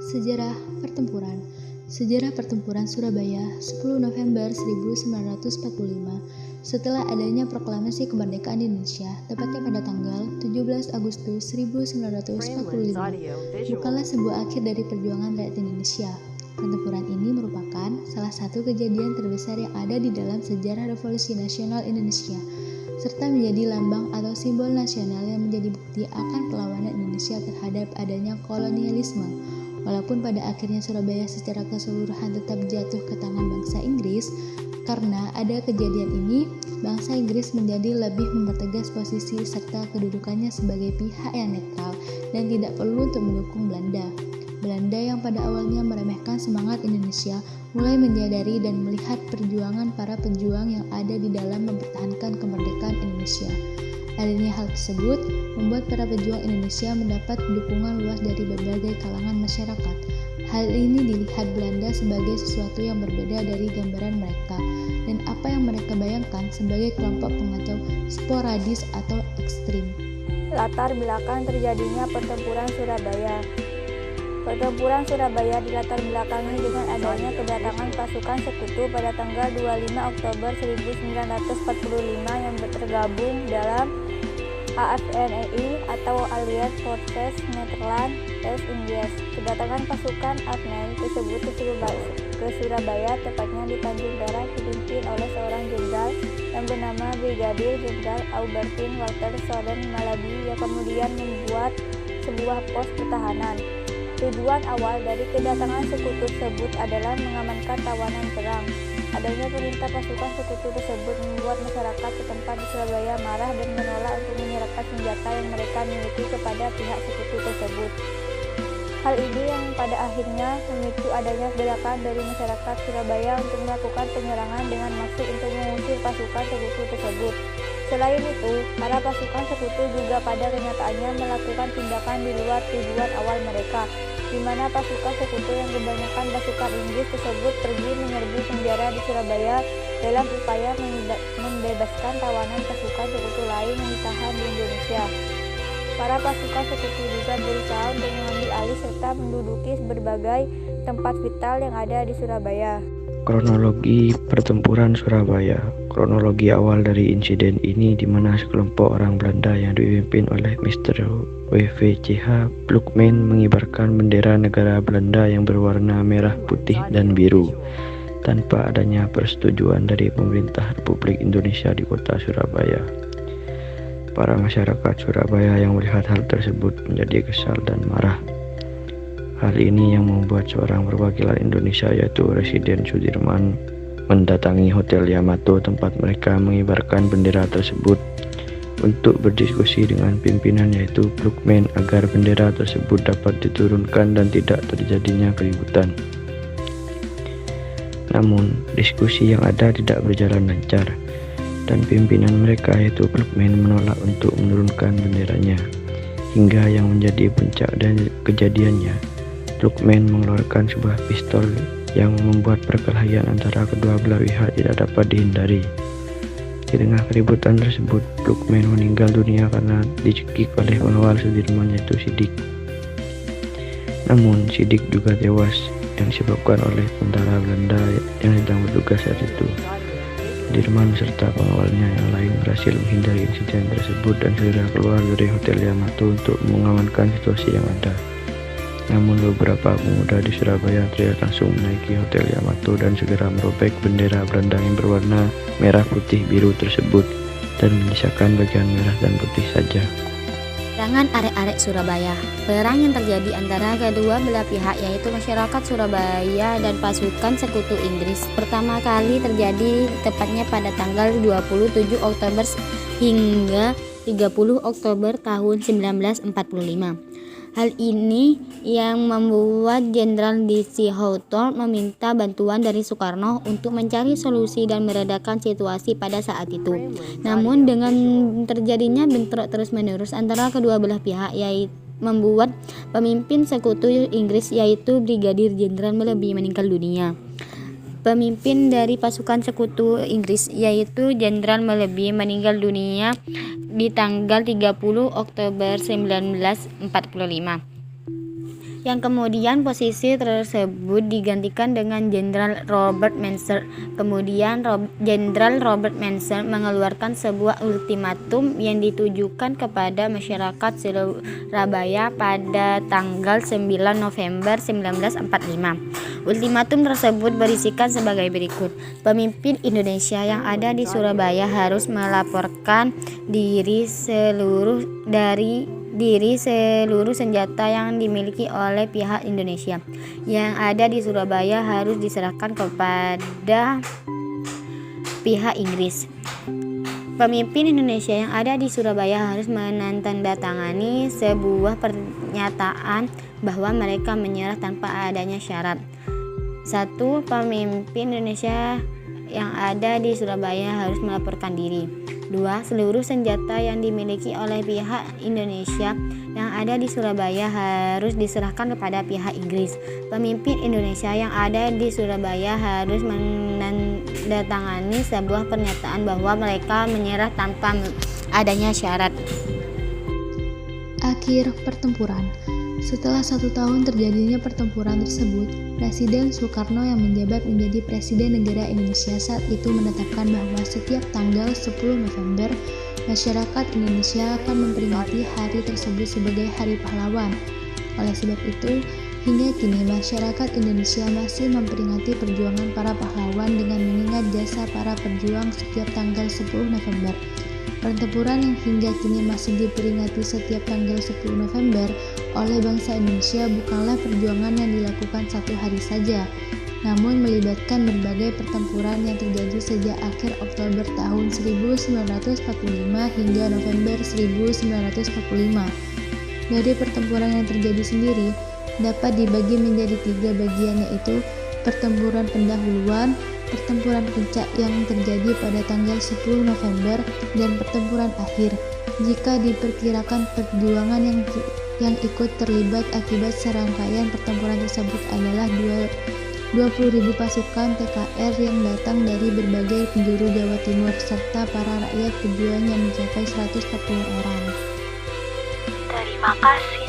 Sejarah Pertempuran. Sejarah Pertempuran Surabaya 10 November 1945. Setelah adanya proklamasi kemerdekaan Indonesia, tepatnya pada tanggal 17 Agustus 1945, bukanlah sebuah akhir dari perjuangan rakyat Indonesia. Pertempuran ini merupakan salah satu kejadian terbesar yang ada di dalam sejarah Revolusi Nasional Indonesia, serta menjadi lambang atau simbol nasional yang menjadi bukti akan perlawanan Indonesia terhadap adanya kolonialisme. Walaupun pada akhirnya Surabaya secara keseluruhan tetap jatuh ke tangan bangsa Inggris, karena ada kejadian ini, bangsa Inggris menjadi lebih mempertegas posisi serta kedudukannya sebagai pihak yang netral dan tidak perlu untuk mendukung Belanda. Belanda yang pada awalnya meremehkan semangat Indonesia mulai menyadari dan melihat perjuangan para pejuang yang ada di dalam mempertahankan kemerdekaan Indonesia. Adanya hal tersebut membuat para pejuang Indonesia mendapat dukungan luas dari berbagai kalangan masyarakat. Hal ini dilihat Belanda sebagai sesuatu yang berbeda dari gambaran mereka, dan apa yang mereka bayangkan sebagai kelompok pengacau sporadis atau ekstrim. Latar belakang terjadinya pertempuran Surabaya. Pertempuran Surabaya dilatar belakangi dengan adanya kedatangan pasukan sekutu pada tanggal 25 Oktober 1945 yang tergabung dalam AFNI atau Allied Forces Nederland-East Indies. Kedatangan pasukan AFNI tersebut ke Surabaya, tepatnya di Tanjung Perak, dipimpin oleh seorang jenderal yang bernama Brigadir Jenderal Aubertin Walter Soden Malabi yang kemudian membuat sebuah pos pertahanan. Tujuan awal dari kedatangan sekutu tersebut adalah mengamankan tawanan perang. Adanya perintah pasukan sekutu tersebut membuat masyarakat setempat di Surabaya marah dan menolak untuk menyerahkan senjata yang mereka miliki kepada pihak sekutu tersebut. Hal ini yang pada akhirnya memicu adanya gerakan dari masyarakat Surabaya untuk melakukan penyerangan dengan maksud untuk mengusir pasukan sekutu tersebut. Selain itu, para pasukan sekutu juga pada kenyataannya melakukan tindakan di luar tujuan awal mereka, di mana pasukan sekutu yang kebanyakan pasukan Inggris tersebut pergi menyerbu penjara di Surabaya dalam upaya membebaskan tawanan pasukan sekutu lain yang ditahan di Indonesia. Para pasukan sekutu juga berusaha untuk mengambil alih serta menduduki berbagai tempat vital yang ada di Surabaya. Kronologi pertempuran Surabaya. Kronologi awal dari insiden ini di mana sekelompok orang Belanda yang dipimpin oleh Mr. W.V.C.H. Bloeckman mengibarkan bendera negara Belanda yang berwarna merah, putih, dan biru tanpa adanya persetujuan dari pemerintah Republik Indonesia di kota Surabaya. Para masyarakat Surabaya yang melihat hal tersebut menjadi kesal dan marah. Hal ini yang membuat seorang perwakilan Indonesia yaitu Residen Sudirman mendatangi Hotel Yamato tempat mereka mengibarkan bendera tersebut untuk berdiskusi dengan pimpinan yaitu Bloeckman agar bendera tersebut dapat diturunkan dan tidak terjadinya keributan. Namun, diskusi yang ada tidak berjalan lancar dan pimpinan mereka yaitu Bloeckman menolak untuk menurunkan benderanya. Hingga yang menjadi puncak dan kejadiannya, Bloeckman mengeluarkan sebuah pistol yang membuat perkelahian antara kedua belah pihak tidak dapat dihindari. Di tengah keributan tersebut, Bloeckman meninggal dunia karena dicekik oleh pengawal Sudirman yaitu Sidik. Namun, Sidik juga tewas yang disebabkan oleh tentara Belanda yang sedang bertugas saat itu. Sudirman beserta pengawalnya yang lain berhasil menghindari insiden tersebut dan segera keluar dari Hotel Yamato untuk mengamankan situasi yang ada. Namun beberapa pemuda di Surabaya terlihat langsung menaiki Hotel Yamato dan segera merobek bendera Belanda yang berwarna merah, putih, biru tersebut dan menyisakan bagian merah dan putih saja. Serangan arek-arek Surabaya. Perang yang terjadi antara kedua belah pihak yaitu masyarakat Surabaya dan pasukan sekutu Inggris pertama kali terjadi tepatnya pada tanggal 27 Oktober hingga 30 Oktober tahun 1945. Hal ini yang membuat Jenderal D.C. Hawthorne meminta bantuan dari Soekarno untuk mencari solusi dan meredakan situasi pada saat itu. Namun dengan terjadinya bentrok terus-menerus antara kedua belah pihak yaitu membuat pemimpin sekutu Inggris yaitu Brigadir Jenderal Malabi meninggal dunia. Pemimpin dari pasukan sekutu Inggris yaitu Jenderal Malabi meninggal dunia di tanggal 30 Oktober 1945. yang kemudian posisi tersebut digantikan dengan Jenderal Robert Menser. Kemudian Jenderal Robert Menser mengeluarkan sebuah ultimatum yang ditujukan kepada masyarakat Surabaya pada tanggal 9 November 1945. Ultimatum tersebut berisikan sebagai berikut. Pemimpin Indonesia yang ada di Surabaya harus melaporkan diri seluruh senjata yang dimiliki oleh pihak Indonesia yang ada di Surabaya harus diserahkan kepada pihak Inggris. Pemimpin Indonesia yang ada di Surabaya harus menandatangani sebuah pernyataan bahwa mereka menyerah tanpa adanya syarat. 1. Pemimpin Indonesia yang ada di Surabaya harus melaporkan diri. 2. Seluruh senjata yang dimiliki oleh pihak Indonesia yang ada di Surabaya harus diserahkan kepada pihak Inggris. Pemimpin Indonesia yang ada di Surabaya harus menandatangani sebuah pernyataan bahwa mereka menyerah tanpa adanya syarat. Akhir pertempuran. Setelah 1 tahun terjadinya pertempuran tersebut, Presiden Soekarno yang menjabat menjadi Presiden Negara Indonesia saat itu menetapkan bahwa setiap tanggal 10 November, masyarakat Indonesia akan memperingati hari tersebut sebagai Hari Pahlawan. Oleh sebab itu, hingga kini masyarakat Indonesia masih memperingati perjuangan para pahlawan dengan mengingat jasa para pejuang setiap tanggal 10 November. Pertempuran yang hingga kini masih diperingati setiap tanggal 10 November oleh bangsa Indonesia bukanlah perjuangan yang dilakukan satu hari saja, namun melibatkan berbagai pertempuran yang terjadi sejak akhir Oktober tahun 1945 hingga November 1945. Dari pertempuran yang terjadi sendiri dapat dibagi menjadi 3 bagian, yaitu pertempuran pendahuluan, pertempuran puncak yang terjadi pada tanggal 10 November, dan pertempuran akhir. Jika diperkirakan perjuangan yang ikut terlibat akibat serangkaian pertempuran tersebut adalah 20.000 pasukan TKR yang datang dari berbagai penjuru Jawa Timur serta para rakyat pejuang yang mencapai 140 orang. Terima kasih.